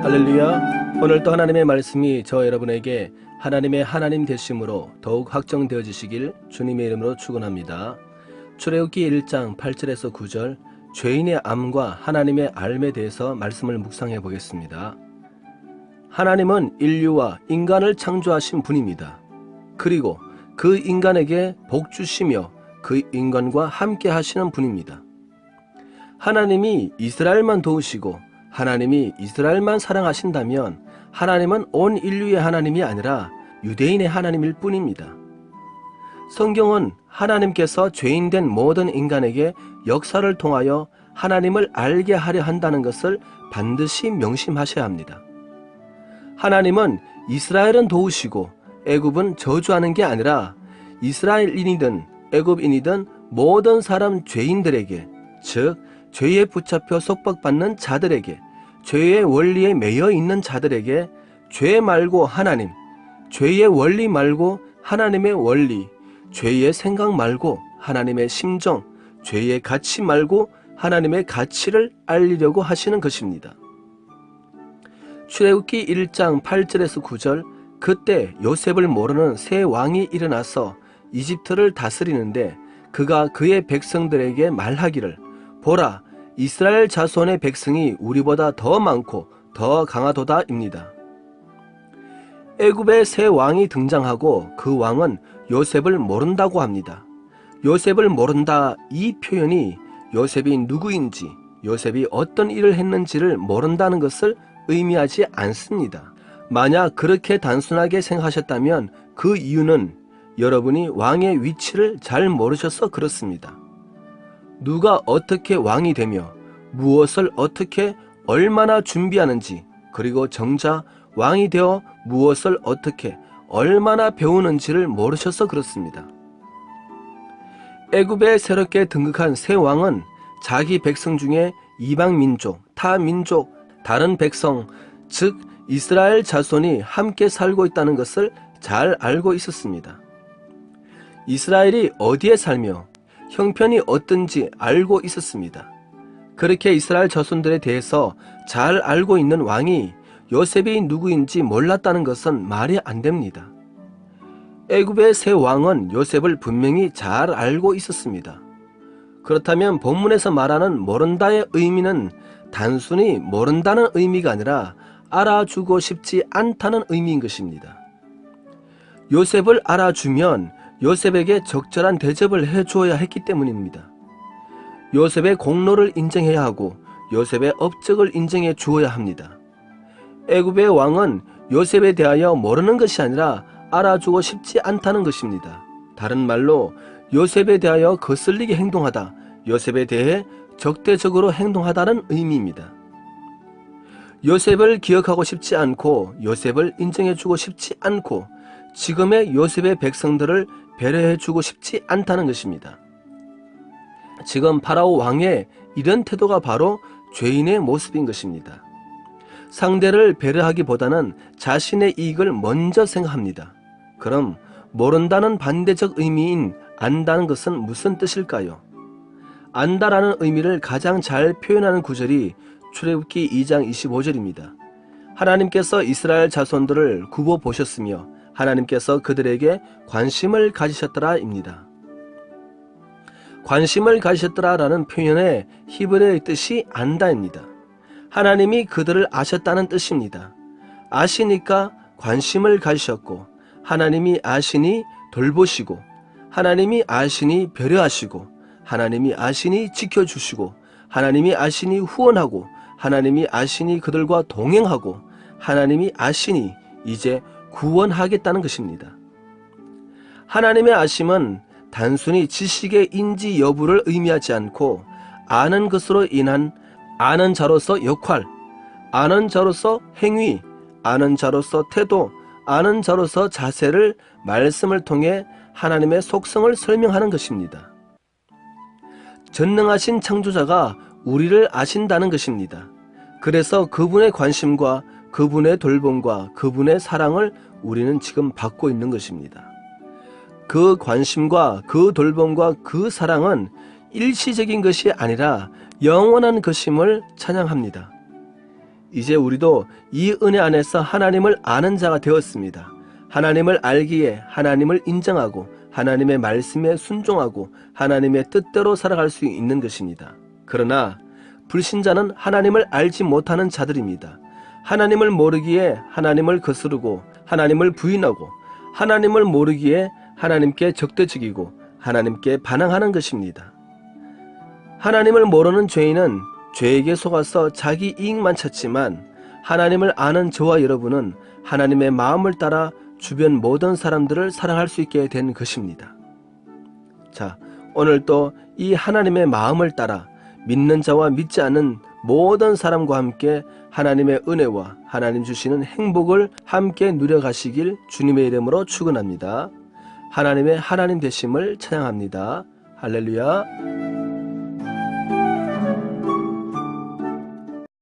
할렐루야. 오늘도 하나님의 말씀이 저 여러분에게 하나님의 하나님 되심으로 더욱 확정되어지시길 주님의 이름으로 축원합니다. 출애굽기 1장 8절에서 9절 죄인의 암과 하나님의 알에 대해서 말씀을 묵상해 보겠습니다. 하나님은 인류와 인간을 창조하신 분입니다. 그리고 그 인간에게 복 주시며 그 인간과 함께 하시는 분입니다. 하나님이 이스라엘만 도우시고 하나님이 이스라엘만 사랑하신다면 하나님은 온 인류의 하나님이 아니라 유대인의 하나님일 뿐입니다. 성경은 하나님께서 죄인된 모든 인간에게 역사를 통하여 하나님을 알게 하려 한다는 것을 반드시 명심하셔야 합니다. 하나님은 이스라엘은 도우시고 애굽은 저주하는 게 아니라 이스라엘인이든 애굽인이든 모든 사람 죄인들에게, 즉 죄에 붙잡혀 속박받는 자들에게, 죄의 원리에 매여 있는 자들에게 죄 말고 하나님, 죄의 원리 말고 하나님의 원리, 죄의 생각 말고 하나님의 심정, 죄의 가치 말고 하나님의 가치를 알리려고 하시는 것입니다. 출애굽기 1장 8절에서 9절 그때 요셉을 모르는 새 왕이 일어나서 이집트를 다스리는데 그가 그의 백성들에게 말하기를 보라, 이스라엘 자손의 백성이 우리보다 더 많고 더 강하도다입니다. 애굽의 새 왕이 등장하고 그 왕은 요셉을 모른다고 합니다. 요셉을 모른다, 이 표현이 요셉이 누구인지, 요셉이 어떤 일을 했는지를 모른다는 것을 의미하지 않습니다. 만약 그렇게 단순하게 생각하셨다면 그 이유는 여러분이 왕의 위치를 잘 모르셔서 그렇습니다. 누가 어떻게 왕이 되며 무엇을 어떻게 얼마나 준비하는지, 그리고 정작 왕이 되어 무엇을 어떻게 얼마나 배우는지를 모르셔서 그렇습니다. 애굽에 새롭게 등극한 새 왕은 자기 백성 중에 이방 민족, 타 민족, 다른 백성, 즉 이스라엘 자손이 함께 살고 있다는 것을 잘 알고 있었습니다. 이스라엘이 어디에 살며 형편이 어떤지 알고 있었습니다. 그렇게 이스라엘 자손들에 대해서 잘 알고 있는 왕이 요셉이 누구인지 몰랐다는 것은 말이 안 됩니다. 애굽의 새 왕은 요셉을 분명히 잘 알고 있었습니다. 그렇다면 본문에서 말하는 모른다의 의미는 단순히 모른다는 의미가 아니라 알아주고 싶지 않다는 의미인 것입니다. 요셉을 알아주면 요셉에게 적절한 대접을 해주어야 했기 때문입니다. 요셉의 공로를 인정해야 하고 요셉의 업적을 인정해 주어야 합니다. 애굽의 왕은 요셉에 대하여 모르는 것이 아니라 알아주고 싶지 않다는 것입니다. 다른 말로 요셉에 대하여 거슬리게 행동하다, 요셉에 대해 적대적으로 행동하다는 의미입니다. 요셉을 기억하고 싶지 않고 요셉을 인정해주고 싶지 않고 지금의 요셉의 백성들을 배려해주고 싶지 않다는 것입니다. 지금 파라오 왕의 이런 태도가 바로 죄인의 모습인 것입니다. 상대를 배려하기보다는 자신의 이익을 먼저 생각합니다. 그럼 모른다는 반대적 의미인 안다는 것은 무슨 뜻일까요? 안다라는 의미를 가장 잘 표현하는 구절이 출애굽기 2장 25절입니다. 하나님께서 이스라엘 자손들을 굽어 보셨으며 하나님께서 그들에게 관심을 가지셨더라입니다. 관심을 가지셨더라라는 표현의 히브리어의 뜻이 안다입니다. 하나님이 그들을 아셨다는 뜻입니다. 아시니까 관심을 가지셨고, 하나님이 아시니 돌보시고, 하나님이 아시니 배려하시고, 하나님이 아시니 지켜주시고, 하나님이 아시니 후원하고, 하나님이 아시니 그들과 동행하고, 하나님이 아시니 이제 구원하겠다는 것입니다. 하나님의 아심은 단순히 지식의 인지 여부를 의미하지 않고 아는 것으로 인한 아는 자로서 역할, 아는 자로서 행위, 아는 자로서 태도, 아는 자로서 자세를 말씀을 통해 하나님의 속성을 설명하는 것입니다. 전능하신 창조자가 우리를 아신다는 것입니다. 그래서 그분의 관심과 그분의 돌봄과 그분의 사랑을 우리는 지금 받고 있는 것입니다. 그 관심과 그 돌봄과 그 사랑은 일시적인 것이 아니라 영원한 것임을 찬양합니다. 이제 우리도 이 은혜 안에서 하나님을 아는 자가 되었습니다. 하나님을 알기에 하나님을 인정하고 하나님의 말씀에 순종하고 하나님의 뜻대로 살아갈 수 있는 것입니다. 그러나 불신자는 하나님을 알지 못하는 자들입니다. 하나님을 모르기에 하나님을 거스르고 하나님을 부인하고 하나님을 모르기에 하나님께 적대적이고 하나님께 반항하는 것입니다. 하나님을 모르는 죄인은 죄에게 속아서 자기 이익만 찾지만 하나님을 아는 저와 여러분은 하나님의 마음을 따라 주변 모든 사람들을 사랑할 수 있게 된 것입니다. 자, 오늘 또 이 하나님의 마음을 따라 믿는 자와 믿지 않는 모든 사람과 함께 하나님의 은혜와 하나님 주시는 행복을 함께 누려가시길 주님의 이름으로 축원합니다. 하나님의 하나님 되심을 찬양합니다. 할렐루야.